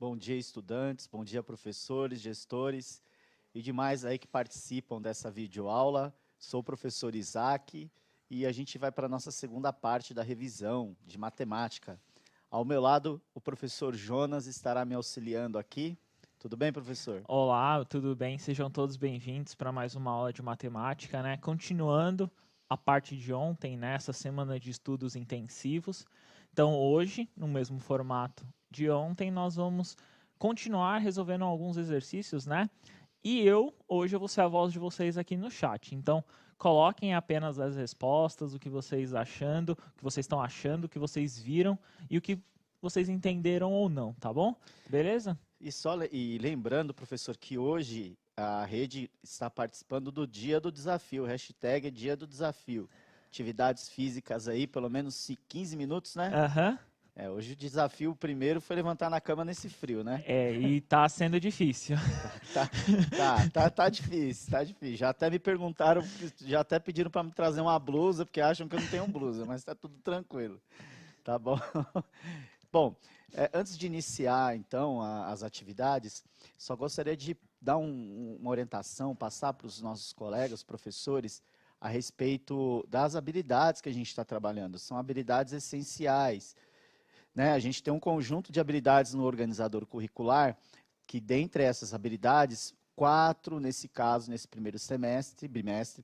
bom dia, estudantes, bom dia, professores, gestores e demais aí que participam dessa videoaula. Sou o professor Isaac e a gente vai para a nossa segunda parte da revisão de matemática. Ao meu lado, o professor Jonas estará me auxiliando aqui. Tudo bem, professor? Olá, tudo bem? Sejam todos bem-vindos para mais uma aula de matemática, né? Continuando a parte de ontem, né? Essa semana de estudos intensivos. Então, hoje, no mesmo formato de ontem, nós vamos continuar resolvendo alguns exercícios, né? E hoje eu vou ser a voz de vocês aqui no chat. Então, coloquem apenas as respostas, o que vocês achando, o que vocês estão achando, o que vocês viram e o que vocês entenderam ou não, tá bom? Beleza? E lembrando, professor, que hoje a rede está participando do Dia do Desafio, hashtag Dia do Desafio. Atividades físicas aí, pelo menos 15 minutos, né? Aham. Hoje o desafio primeiro foi levantar na cama nesse frio, né? E tá sendo difícil. Tá difícil, tá difícil. Já até me perguntaram, já até pediram para me trazer uma blusa, porque acham que eu não tenho blusa, mas tá tudo tranquilo. Tá bom? Bom, antes de iniciar, então, as atividades, só gostaria de dar uma orientação, passar para os nossos colegas, professores, a respeito das habilidades que a gente está trabalhando. São habilidades essenciais, né? A gente tem um conjunto de habilidades no organizador curricular, que dentre essas habilidades, 4, nesse caso, nesse primeiro bimestre,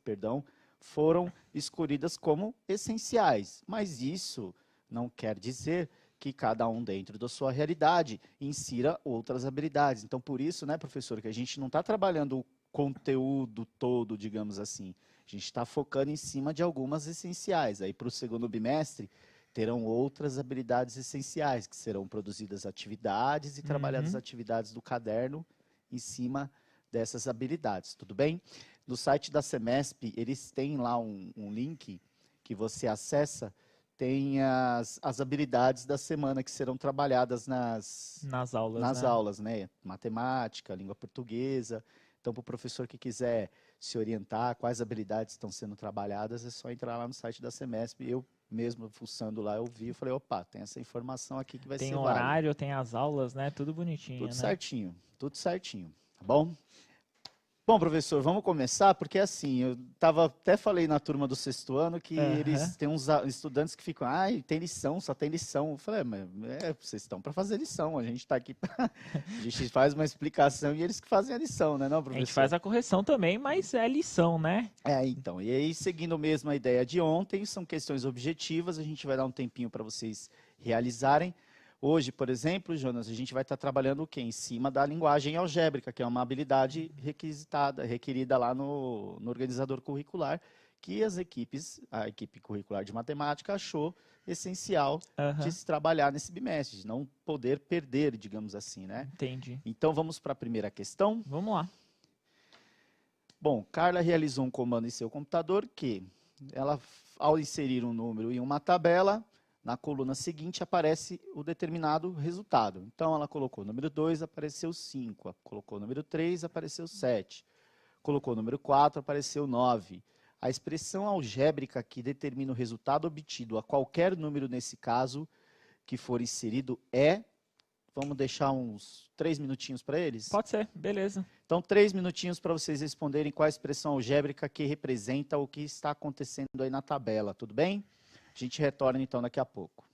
foram escolhidas como essenciais. Mas isso não quer dizer que cada um dentro da sua realidade insira outras habilidades. Então, por isso, né, professor, que a gente não está trabalhando o conteúdo todo, digamos assim. A gente está focando em cima de algumas essenciais. Aí, para o segundo bimestre, terão outras habilidades essenciais, que serão produzidas atividades e trabalhadas atividades do caderno em cima dessas habilidades, tudo bem? No site da Semesp, eles têm lá um link que você acessa, tem as habilidades da semana que serão trabalhadas Nas aulas, nas né? aulas, né? Matemática, língua portuguesa. Então, para o professor que quiser se orientar, quais habilidades estão sendo trabalhadas, é só entrar lá no site da Semesp. Eu mesmo, fuçando lá, eu vi e falei, opa, tem essa informação aqui que vai Tem ser válida. horário, tem as aulas, né? Tudo bonitinho, né? Tudo certinho, tá bom? Bom, professor, vamos começar, porque assim, até falei na turma do sexto ano que Aham. eles têm uns estudantes que ficam, tem lição, só tem lição. Eu falei, mas vocês estão para fazer lição, a gente está aqui, a gente faz uma explicação e eles que fazem a lição, né, não, A gente professor? faz a correção também, mas é lição, né? Então, e aí seguindo mesmo a ideia de ontem, são questões objetivas, a gente vai dar um tempinho para vocês realizarem. Hoje, por exemplo, Jonas, a gente vai estar trabalhando o quê? Em cima da linguagem algébrica, que é uma habilidade requerida lá no organizador curricular, que a equipe curricular de matemática achou essencial de Aham. se trabalhar nesse bimestre, de não poder perder, digamos assim, né? Entendi. Então, vamos para a primeira questão. Vamos lá. Bom, Carla realizou um comando em seu computador que, ao inserir um número em uma tabela, na coluna seguinte aparece o determinado resultado. Então, ela colocou o número 2, apareceu 5. Colocou o número 3, apareceu 7. Colocou o número 4, apareceu 9. A expressão algébrica que determina o resultado obtido a qualquer número, nesse caso, que for inserido é... Vamos deixar uns 3 minutinhos para eles? Pode ser, beleza. Então, 3 minutinhos para vocês responderem qual a expressão algébrica que representa o que está acontecendo aí na tabela, tudo bem? A gente retorna então daqui a pouco.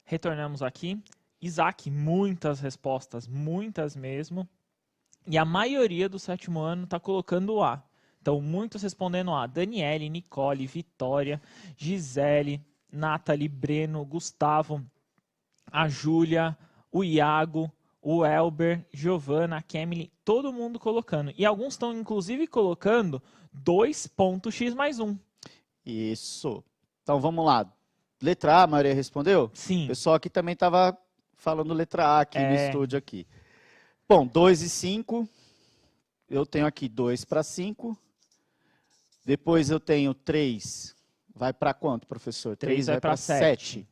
Retornamos aqui. Isaac, muitas respostas, muitas mesmo. E a maioria do 7º ano está colocando o A. Então, muitos respondendo A. Daniele, Nicole, Vitória, Gisele, Nathalie, Breno, Gustavo, a Júlia, o Iago, o Elber, Giovana, a Kemily, todo mundo colocando. E alguns estão, inclusive, colocando 2.x+1. Isso. Então, vamos lá. Letra A, a maioria respondeu? Sim. O pessoal aqui também estava falando letra A aqui no estúdio aqui. Bom, 2 e 5. Eu tenho aqui 2 para 5. Depois eu tenho 3. Vai para quanto, professor? 3 vai para 7.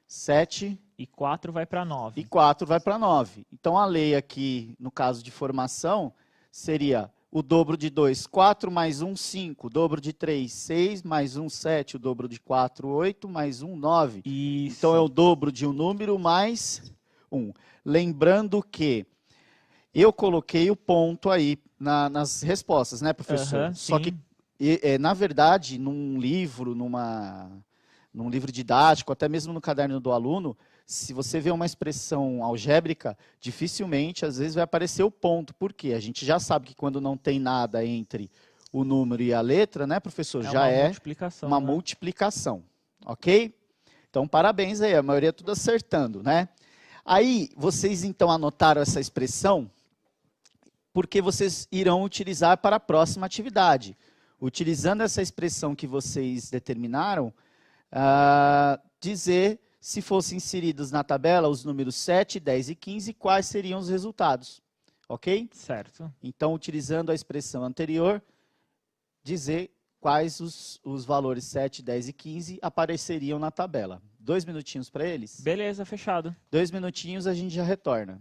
7. E 4 vai para 9. E 4 vai para 9. Então, a lei aqui, no caso de formação, seria o dobro de 2, 4, mais 1, 5. O dobro de 3, 6, mais 1, 7. O dobro de 4, 8, mais 1, 9. Isso. Então, é o dobro de um número mais 1. Lembrando que eu coloquei o ponto aí nas respostas, né, professor? Só que, na verdade, num livro didático, até mesmo no caderno do aluno, se você vê uma expressão algébrica, dificilmente, às vezes, vai aparecer o ponto. Por quê? A gente já sabe que quando não tem nada entre o número e a letra, né, professor? Já é uma multiplicação, ok? Então, parabéns aí, a maioria tudo acertando, né? Aí, vocês, então, anotaram essa expressão porque vocês irão utilizar para a próxima atividade. Utilizando essa expressão que vocês determinaram, dizer se fossem inseridos na tabela os números 7, 10 e 15, quais seriam os resultados. Ok? Certo. Então, utilizando a expressão anterior, dizer quais os valores 7, 10 e 15 apareceriam na tabela. 2 minutinhos para eles? Beleza, fechado. 2 minutinhos, a gente já retorna.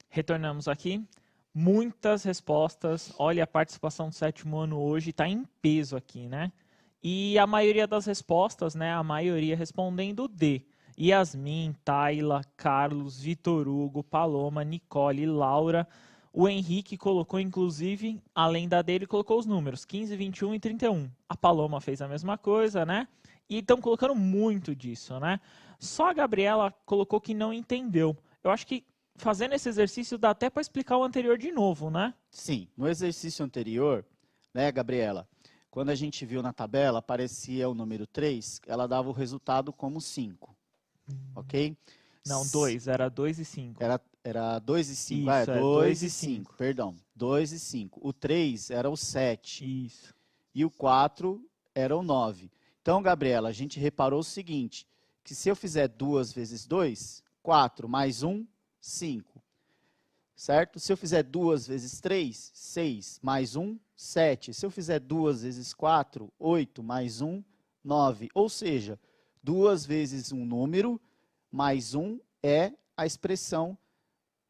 Retornamos aqui. Muitas respostas. Olha, a participação do 7º ano hoje está em peso aqui, né? E a maioria das respostas, né? A maioria respondendo D. Yasmin, Tayla, Carlos, Vitor Hugo, Paloma, Nicole, Laura. O Henrique colocou, inclusive, além da dele, colocou os números 15, 21 e 31. A Paloma fez a mesma coisa, né? E estão colocando muito disso, né? Só a Gabriela colocou que não entendeu. eu acho que fazendo esse exercício dá até para explicar o anterior de novo, né? Sim, no exercício anterior, né, Gabriela, quando a gente viu na tabela, aparecia o número 3, ela dava o resultado como 5, ok? Não, 2, era 2 e 5. Era 2 e 5, Isso, 2 e 5, perdão, 2 e 5. O 3 era o 7. Isso. E o 4 era o 9. Então, Gabriela, a gente reparou o seguinte, que se eu fizer 2 vezes 2, 4 mais 1, 5. Certo? Se eu fizer 2 vezes 3, 6 mais 1, 7. Se eu fizer 2 vezes 4, 8 mais 1, 9. Ou seja, 2 vezes um número mais 1 é a expressão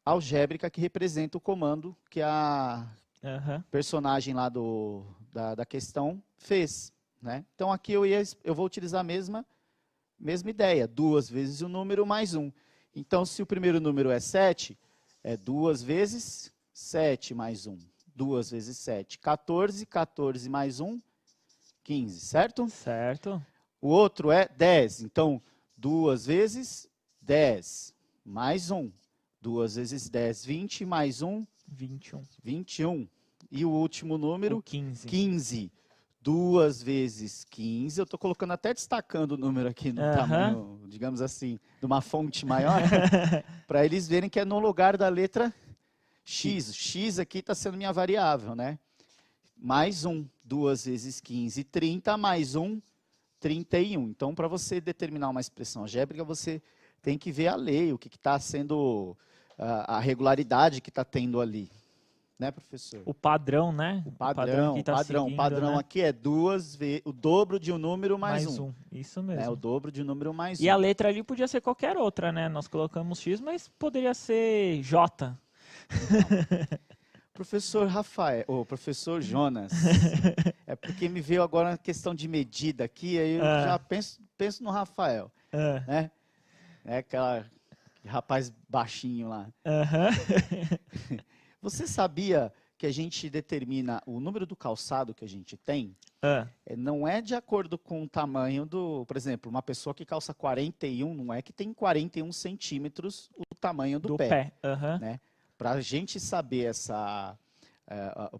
algébrica que representa o comando que a personagem lá da questão fez. Né? Então, aqui eu vou utilizar a mesma ideia. 2 vezes o número mais 1. Então, se o primeiro número é 7, é 2 vezes 7 mais 1. 2 vezes 7, 14. 14 mais 1, 15. Certo? Certo. O outro é 10. Então, 2 vezes 10 mais 1. 2 vezes 10, 20 mais 1, 21. 21. E o último número? O 15. 15. 2 vezes 15, eu estou colocando até destacando o número aqui no tamanho, digamos assim, de uma fonte maior, para eles verem que é no lugar da letra X. X aqui está sendo minha variável, né? Mais 1, 2 vezes 15, 30, mais 1, 31. Então, para você determinar uma expressão algébrica, você tem que ver a lei, o que está sendo, a regularidade que está tendo ali. Né, professor? O padrão, né? O padrão né? Aqui é 2 vezes o dobro de um número mais 1. Isso mesmo. É o dobro de um número mais 1. E a letra ali podia ser qualquer outra, né? Nós colocamos X, mas poderia ser J. Professor Rafael, ou professor Jonas, é porque me veio agora a questão de medida aqui, aí eu já penso no Rafael, né? É aquele rapaz baixinho lá. Você sabia que a gente determina o número do calçado que a gente tem? Não é de acordo com o tamanho do... Por exemplo, uma pessoa que calça 41, não é que tem 41 centímetros o tamanho do pé. Né? Para a gente saber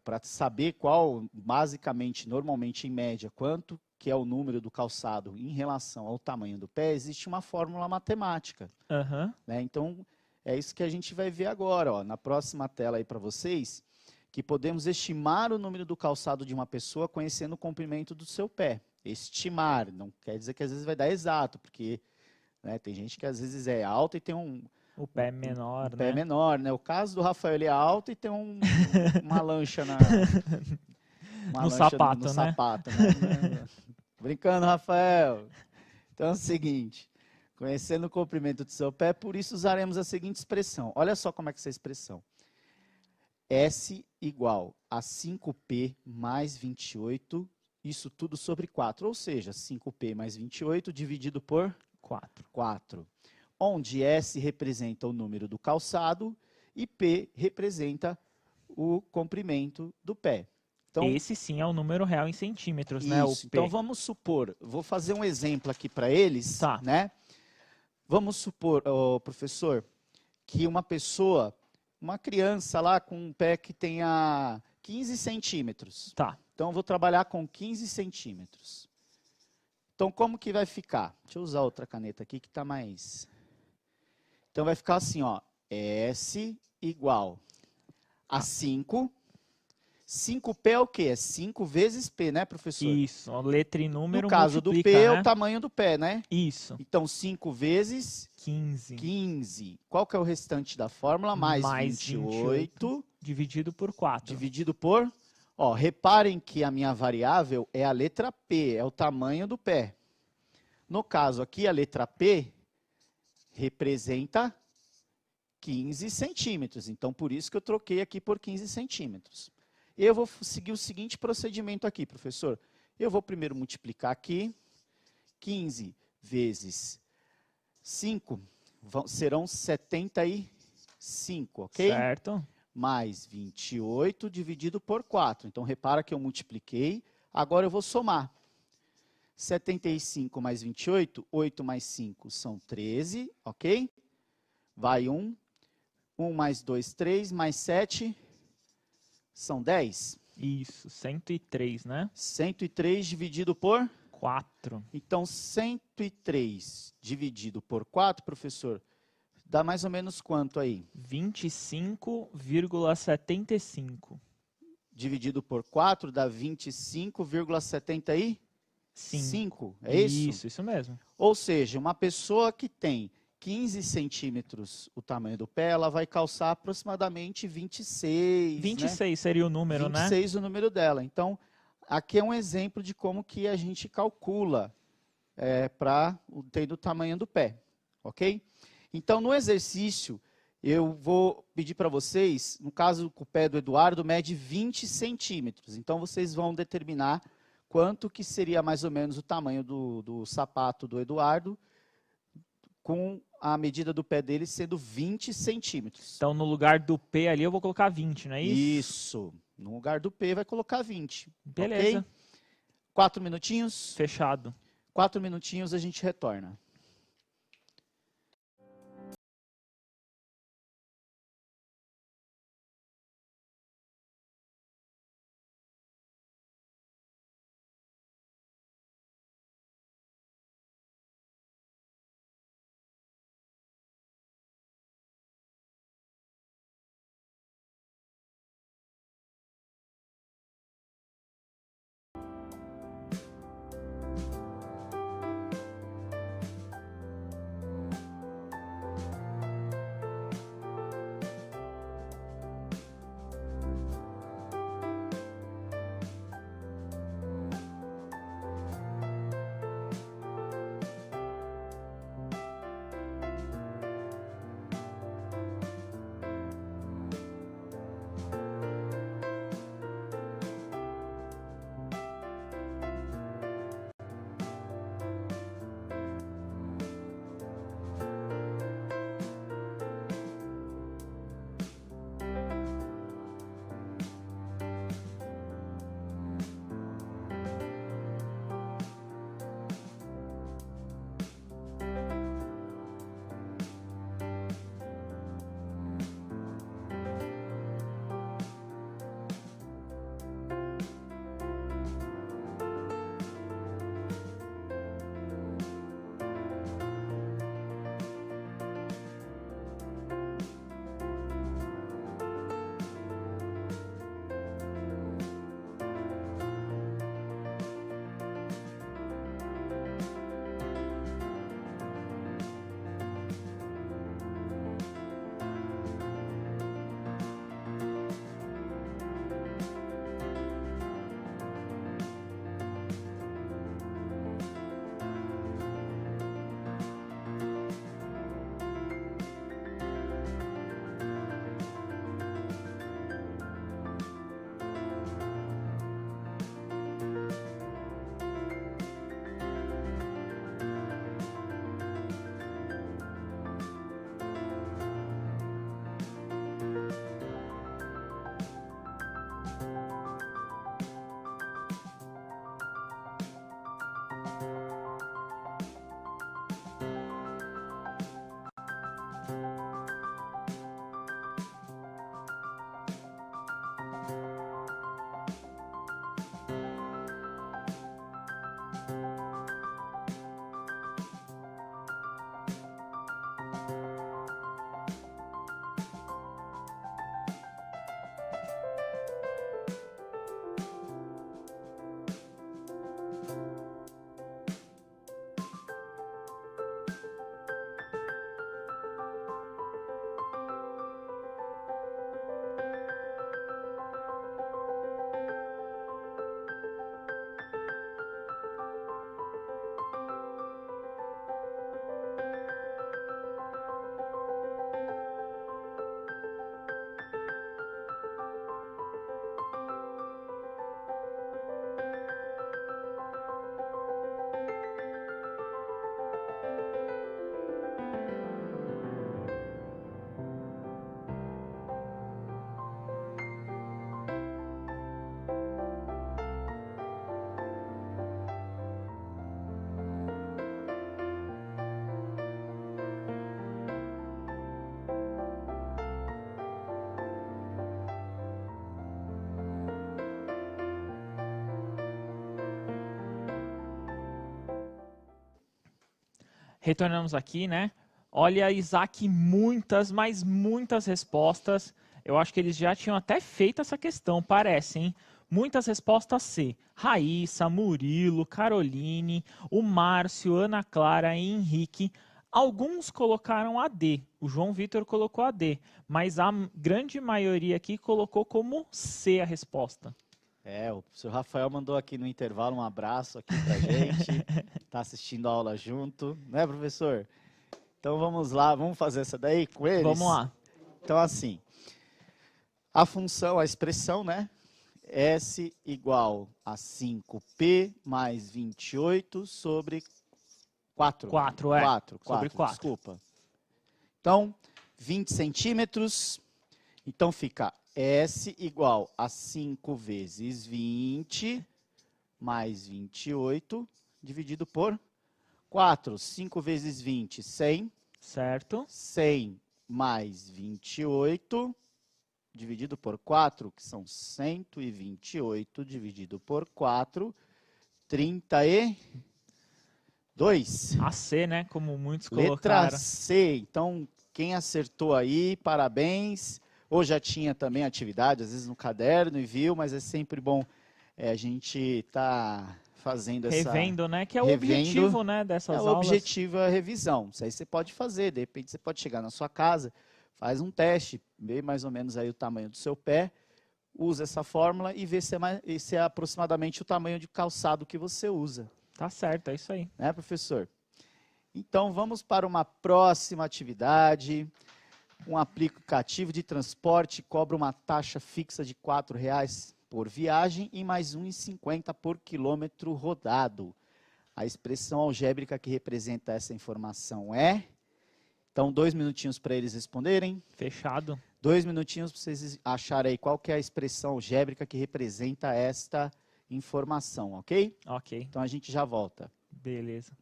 para saber qual, basicamente, normalmente em média, quanto que é o número do calçado em relação ao tamanho do pé, existe uma fórmula matemática. Né? Então, é isso que a gente vai ver agora, ó, na próxima tela aí para vocês, que podemos estimar o número do calçado de uma pessoa conhecendo o comprimento do seu pé. Estimar, não quer dizer que às vezes vai dar exato, porque né, tem gente que às vezes é alta e tem o pé menor, pé menor, né? O caso do Rafael, ele é alto e tem uma lancha no sapato, no né? sapato, né? Brincando, Rafael. Então é o seguinte... Conhecendo o comprimento do seu pé, por isso usaremos a seguinte expressão. Olha só como é que é essa expressão. S igual a 5P mais 28, isso tudo sobre 4. Ou seja, 5P mais 28 dividido por 4. Onde S representa o número do calçado e P representa o comprimento do pé. Então, esse sim é o número real em centímetros, isso, né? O P. Então vamos supor, vou fazer um exemplo aqui para eles, né? Vamos supor, professor, que uma pessoa, uma criança lá com um pé que tenha 15 centímetros. Então, eu vou trabalhar com 15 centímetros. Então, como que vai ficar? Deixa eu usar outra caneta aqui que está mais... Então, vai ficar assim, ó. S igual a 5. 5P é o quê? É 5 vezes P, né, professor? Isso, letra e número. No caso do P, é o tamanho do pé, né? Isso. Então, 5 vezes 15. Qual que é o restante da fórmula? Mais 28. Dividido por 4. Dividido por... Ó, reparem que a minha variável é a letra P, é o tamanho do pé. No caso aqui, a letra P representa 15 centímetros. Então, por isso que eu troquei aqui por 15 centímetros. Eu vou seguir o seguinte procedimento aqui, professor. Eu vou primeiro multiplicar aqui. 15 vezes 5 serão 75, ok? Certo. Mais 28 dividido por 4. Então, repara que eu multipliquei. Agora eu vou somar. 75 mais 28, 8 mais 5 são 13, ok? Vai 1, 1 mais 2, 3, mais 7, são 10. Isso, 103, né? 103 dividido por? 4. Então, 103 dividido por 4, professor, dá mais ou menos quanto aí? 25,75. Dividido por 4 dá 25,75. É isso? Isso mesmo. Ou seja, uma pessoa que tem 15 centímetros o tamanho do pé, ela vai calçar aproximadamente 26, 26 né? seria o número, 26 o número dela. Então, aqui é um exemplo de como que a gente calcula para ter o tamanho do pé, ok? Então, no exercício, eu vou pedir para vocês, no caso, o pé do Eduardo mede 20 centímetros. Então, vocês vão determinar quanto que seria mais ou menos o tamanho do sapato do Eduardo, com a medida do pé dele sendo 20 centímetros. Então, no lugar do P ali, eu vou colocar 20, não é isso? Isso. No lugar do P, vai colocar 20. Beleza. Ok? 4 minutinhos. Fechado. 4 minutinhos, a gente retorna. Retornamos aqui, né? Olha, Isaac, muitas, mas muitas respostas. Eu acho que eles já tinham até feito essa questão, parece, hein? Muitas respostas C. Raíssa, Murilo, Caroline, o Márcio, Ana Clara e Henrique. Alguns colocaram a D. O João Vitor colocou a D. Mas a grande maioria aqui colocou como C a resposta. O professor Rafael mandou aqui no intervalo um abraço aqui pra gente. Tá assistindo a aula junto, né, professor? Então vamos lá, vamos fazer essa daí com eles? Vamos lá. Então assim, a função, a expressão, né? S igual a 5P mais 28 sobre 4. 4, é. 4, sobre 4. Desculpa. Então, 20 centímetros. Então fica S igual a 5 vezes 20 mais 28 dividido por 4. 5 vezes 20, 100. Certo. 100 mais 28 dividido por 4, que são 128 dividido por 4, 32. A C, né? Como muitos Letra colocaram. C. Então, quem acertou aí, parabéns. Ou já tinha também atividade, às vezes no caderno e viu, mas é sempre bom a gente estar fazendo essa... Revendo, né? Que é o objetivo, né, dessas aulas. O objetivo é a revisão. Isso aí você pode fazer. De repente, você pode chegar na sua casa, faz um teste, vê mais ou menos aí o tamanho do seu pé, usa essa fórmula e vê se é aproximadamente o tamanho de calçado que você usa. Tá certo, é isso aí. Né, professor? Então, vamos para uma próxima atividade. Um aplicativo de transporte cobra uma taxa fixa de R$ 4,00 por viagem e mais R$ 1,50 por quilômetro rodado. A expressão algébrica que representa essa informação é... Então, 2 minutinhos para eles responderem. Fechado. 2 minutinhos para vocês acharem aí qual que é a expressão algébrica que representa esta informação, ok? Ok. Então, a gente já volta. Beleza.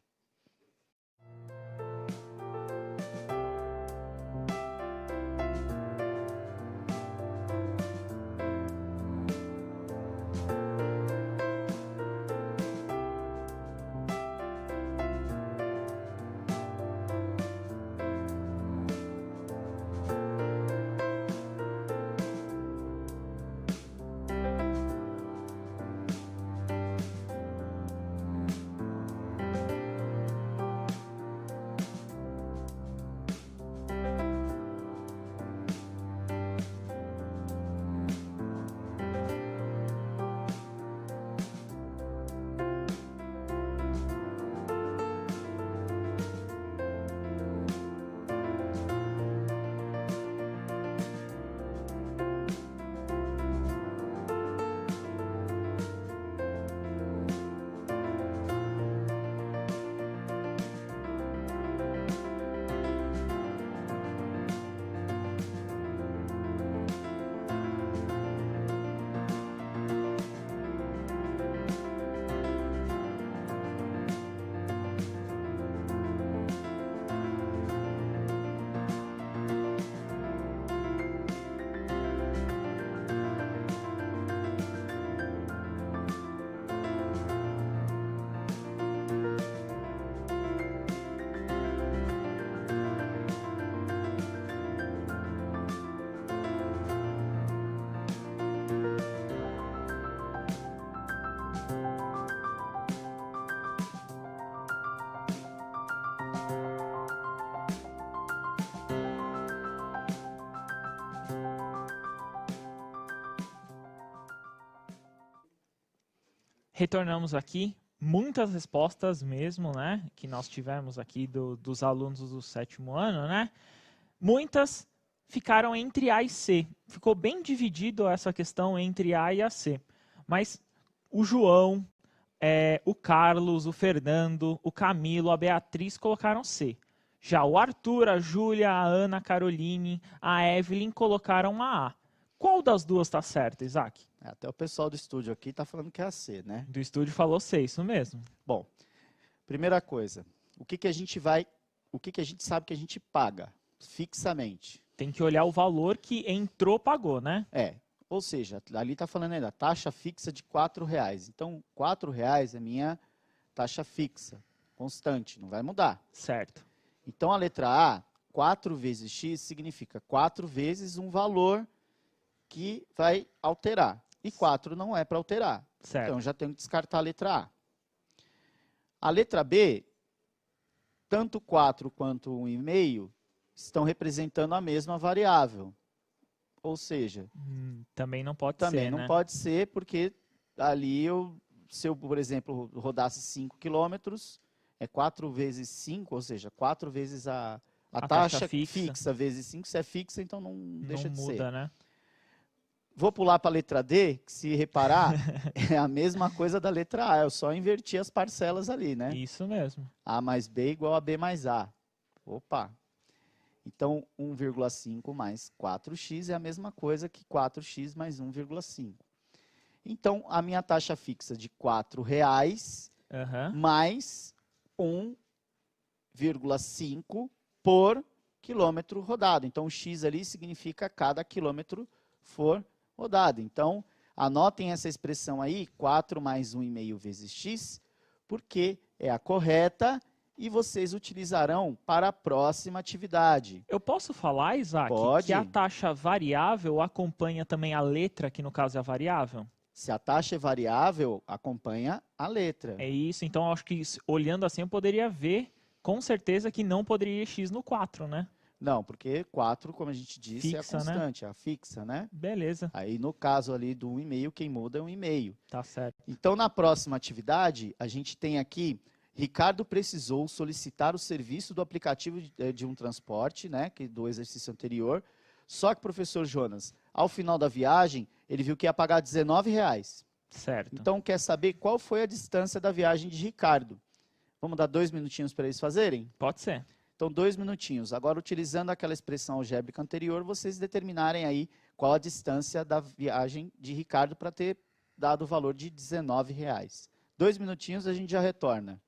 Retornamos aqui, muitas respostas mesmo, né, que nós tivemos aqui dos alunos do 7º ano, né, muitas ficaram entre A e C, ficou bem dividido essa questão entre A e a C, mas o João, o Carlos, o Fernando, o Camilo, a Beatriz colocaram C. Já o Arthur, a Júlia, a Ana, a Caroline, a Evelyn colocaram uma A. Qual das duas está certa, Isaac? Até o pessoal do estúdio aqui está falando que é a C, né? Do estúdio falou C, isso mesmo. Bom, primeira coisa, o que a gente sabe que a gente paga fixamente? Tem que olhar o valor que entrou, pagou, né? Ou seja, ali está falando ainda, taxa fixa de R$ 4,00. Então, R$ 4,00 é minha taxa fixa. constante, não vai mudar. Certo. Então, a letra A, 4 vezes x, significa 4 vezes um valor que vai alterar. E 4 não é para alterar. Certo. Então, já tenho que descartar a letra A. A letra B, tanto 4 quanto 1,5 estão representando a mesma variável. Ou seja, também não pode também ser, não né? pode ser, porque ali, se eu, por exemplo, rodasse 5 quilômetros, é 4 vezes 5, ou seja, 4 vezes a taxa fixa vezes 5, se é fixa, então não deixa de ser. Não muda, né? Vou pular para a letra D, que se reparar, é a mesma coisa da letra A, eu só inverti as parcelas ali, né? Isso mesmo. A mais B igual a B mais A. Opa! Então, 1,5 mais 4x é a mesma coisa que 4x mais 1,5. Então, a minha taxa fixa de R$4 mais 1,5 por quilômetro rodado. Então, o x ali significa cada quilômetro for rodado. Então, anotem essa expressão aí, 4 mais 1,5 vezes x, porque é a correta e vocês utilizarão para a próxima atividade. Eu posso falar, Isaac, Pode. que a taxa variável acompanha também a letra, que no caso é a variável? Se a taxa é variável, acompanha a letra. É isso, então acho que olhando assim eu poderia ver com certeza que não poderia ir x no 4, né? Não, porque 4, como a gente disse, Fixa, é a constante, é a fixa, né? Beleza. Aí, no caso ali do 1,5, quem muda é 1,5. Tá certo. Então, na próxima atividade, a gente tem aqui, Ricardo precisou solicitar o serviço do aplicativo de um transporte, né, do exercício anterior, só que, professor Jonas, ao final da viagem, ele viu que ia pagar R$19. Certo. Então, quer saber qual foi a distância da viagem de Ricardo? Vamos dar 2 minutinhos para eles fazerem? Pode ser. Então, 2 minutinhos. Agora, utilizando aquela expressão algébrica anterior, vocês determinarem aí qual a distância da viagem de Ricardo para ter dado o valor de R$19. 2 minutinhos, a gente já retorna.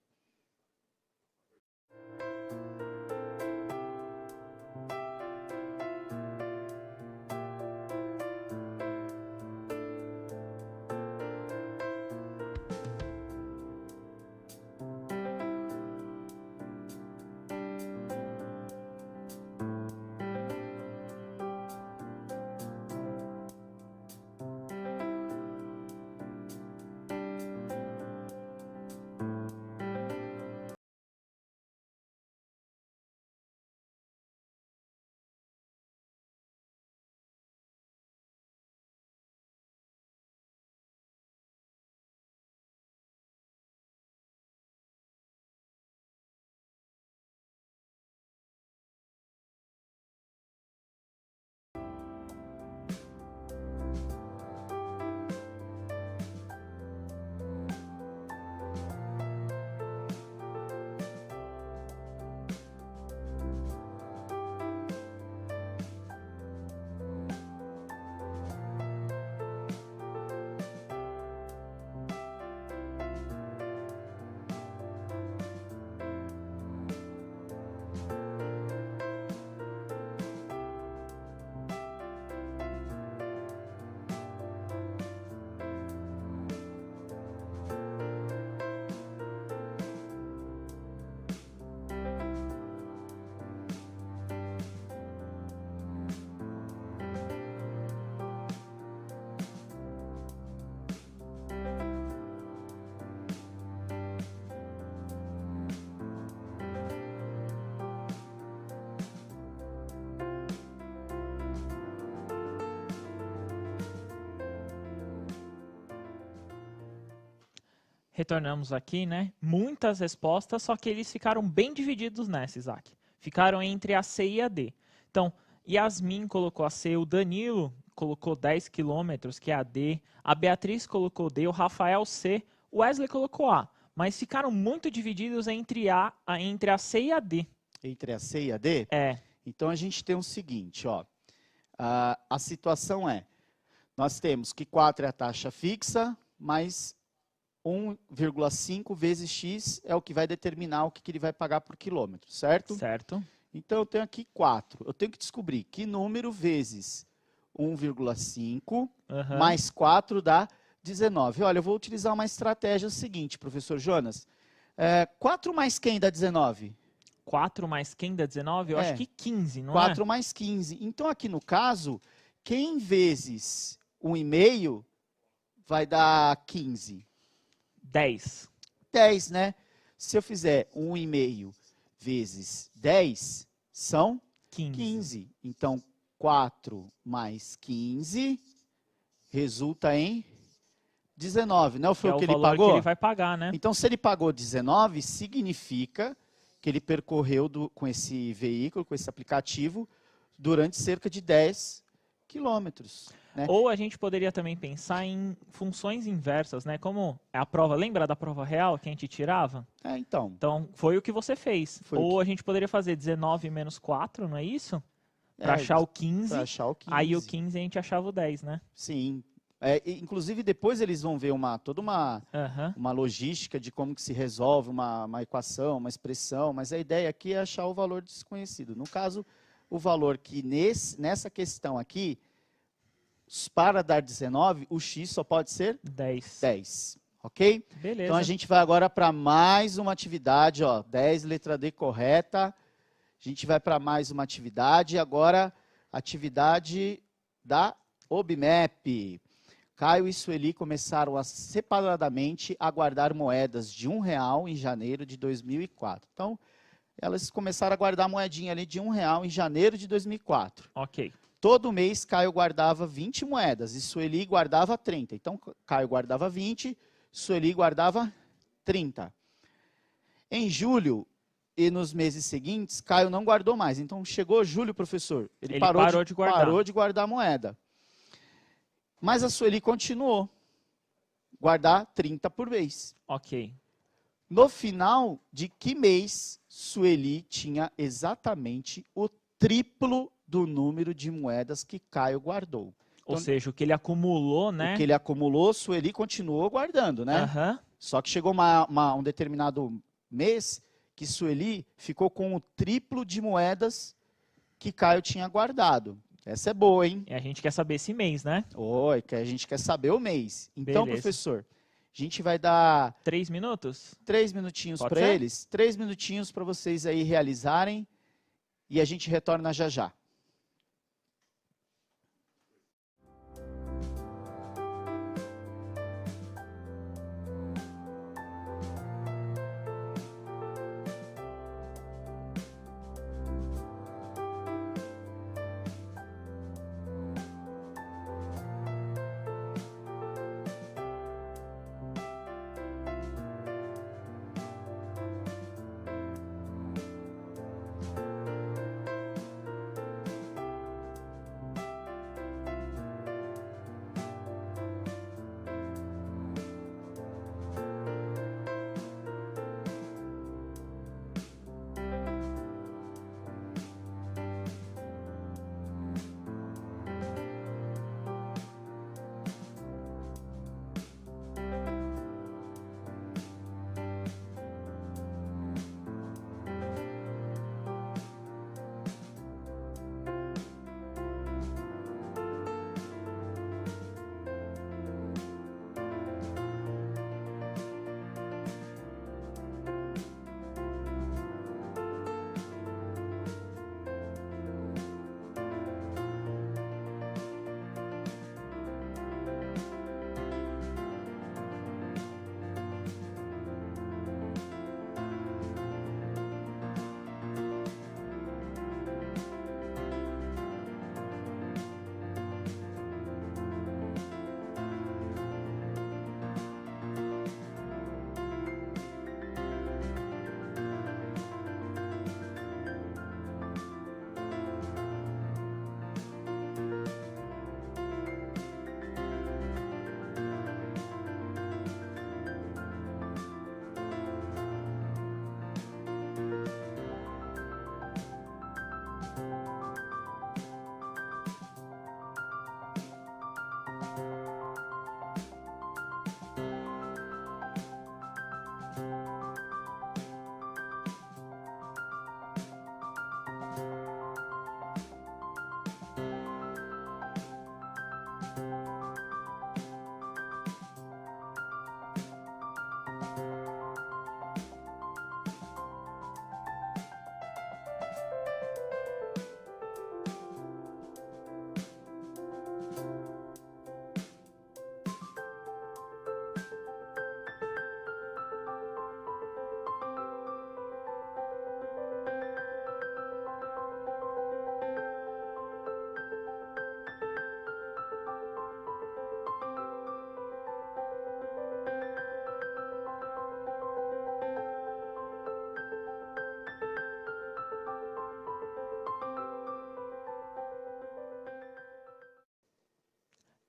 Retornamos aqui, né? Muitas respostas, só que eles ficaram bem divididos nessa, Isaac. Ficaram entre a C e a D. Então, Yasmin colocou a C, o Danilo colocou 10 quilômetros, que é a D, a Beatriz colocou D, o Rafael C, o Wesley colocou A. Mas ficaram muito divididos entre a C e a D. Entre a C e a D? É. Então, a gente tem o seguinte, ó. A situação é, nós temos que 4 é a taxa fixa, mas 1,5 vezes x é o que vai determinar o que ele vai pagar por quilômetro, certo? Certo. Então, eu tenho aqui 4. Eu tenho que descobrir que número vezes 1,5 mais 4 dá 19. Olha, eu vou utilizar uma estratégia seguinte, professor Jonas. 4 mais quem dá 19? 4 mais quem dá 19? Eu acho que 15, não 4 é? mais 15. Então, aqui no caso, quem vezes 1,5 vai dar 15? 10. 10, né? Se eu fizer 1,5 vezes 10, são 15. Então, 4 mais 15 resulta em 19, não foi o que ele valor pagou? que ele vai pagar, né? Então, se ele pagou 19, significa que ele percorreu com esse veículo, com esse aplicativo, durante cerca de 10 quilômetros. Né? Ou a gente poderia também pensar em funções inversas, né? Como a prova, lembra da prova real que a gente tirava? Então. Então, foi o que você fez. Ou a gente poderia fazer 19 menos 4, não é isso? Para achar o 15. Para achar o 15. Aí o 15 a gente achava o 10, né? Sim. Inclusive, depois eles vão ver toda uma logística de como que se resolve uma equação, uma expressão, mas a ideia aqui é achar o valor desconhecido. No caso, o valor que nessa questão aqui, para dar 19, o x só pode ser 10. Ok? Beleza. Então, a gente vai agora para mais uma atividade. 10, letra D correta. A gente vai para mais uma atividade. Agora, atividade da OBMAP. Caio e Sueli começaram separadamente a guardar moedas de R$1 em janeiro de 2004. Então, elas começaram a guardar moedinha ali de R$1 em janeiro de 2004. Ok. Todo mês, Caio guardava 20 moedas e Sueli guardava 30. Então, Caio guardava 20, Sueli guardava 30. Em julho e nos meses seguintes, Caio não guardou mais. Então, chegou julho, professor. Ele parou de guardar moeda. Mas a Sueli continuou. Guardar 30 por mês. Ok. No final de que mês, Sueli tinha exatamente o triplo do número de moedas que Caio guardou. Então, ou seja, o que ele acumulou, né? O que ele acumulou, Sueli continuou guardando, né? Só que chegou um determinado mês que Sueli ficou com o triplo de moedas que Caio tinha guardado. Essa é boa, hein? E a gente quer saber esse mês, né? Oi, que a gente quer saber o mês. Então, professor, a gente vai dar 3 minutos? 3 minutinhos para eles. 3 minutinhos para vocês aí realizarem. E a gente retorna já já.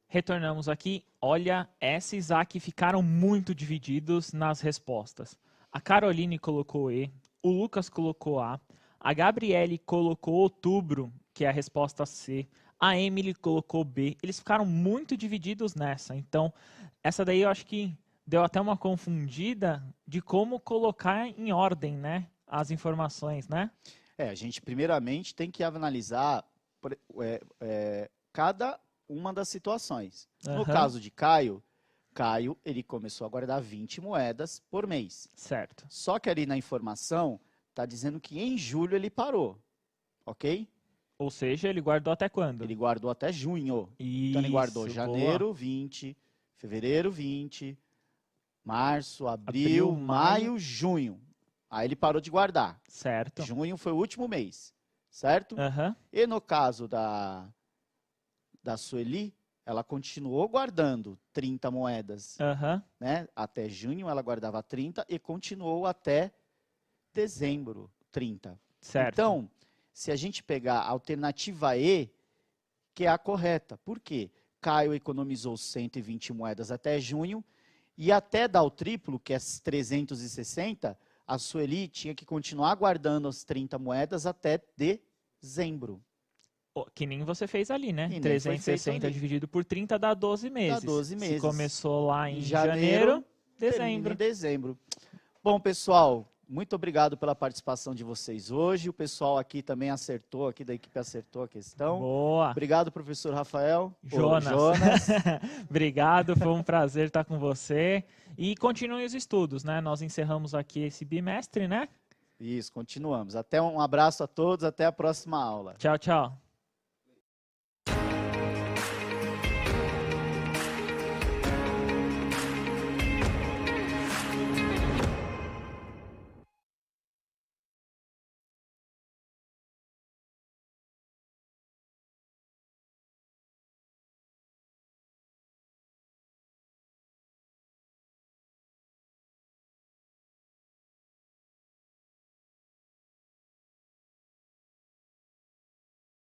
Retornamos aqui. Olha, essa e Isaac ficaram muito divididos nas respostas. A Caroline colocou E, o Lucas colocou A Gabriele colocou outubro, que é a resposta C, a Emily colocou B. Eles ficaram muito divididos nessa. Então, essa daí eu acho que deu até uma confundida de como colocar em ordem, né, as informações, né? A gente primeiramente tem que analisar cada uma das situações. No caso de Caio, ele começou a guardar 20 moedas por mês. Certo. Só que ali na informação está dizendo que em julho ele parou, ok? Ou seja, ele guardou até quando? Ele guardou até junho. Isso, então ele guardou janeiro, boa. 20, fevereiro, 20, março, abril, maio, junho. Aí ele parou de guardar. Certo. Junho foi o último mês, certo? E no caso da Sueli, ela continuou guardando 30 moedas. Né? Até junho ela guardava 30 e continuou até dezembro 30. Certo. Então, se a gente pegar a alternativa E, que é a correta. Por quê? Caio economizou 120 moedas até junho e até dar o triplo, que é 360, a Sueli tinha que continuar guardando as 30 moedas até dezembro. Que nem você fez ali, né? 360 dividido por 30 dá 12 meses. Dá 12 meses. Se começou lá em janeiro, dezembro. Em dezembro. Bom, pessoal, muito obrigado pela participação de vocês hoje. O pessoal aqui também acertou, aqui da equipe acertou a questão. Boa. Obrigado, professor Rafael. Jonas. Obrigado, foi um prazer estar com você. E continue os estudos, né? Nós encerramos aqui esse bimestre, né? Isso, continuamos. Um abraço a todos, até a próxima aula. Tchau, tchau.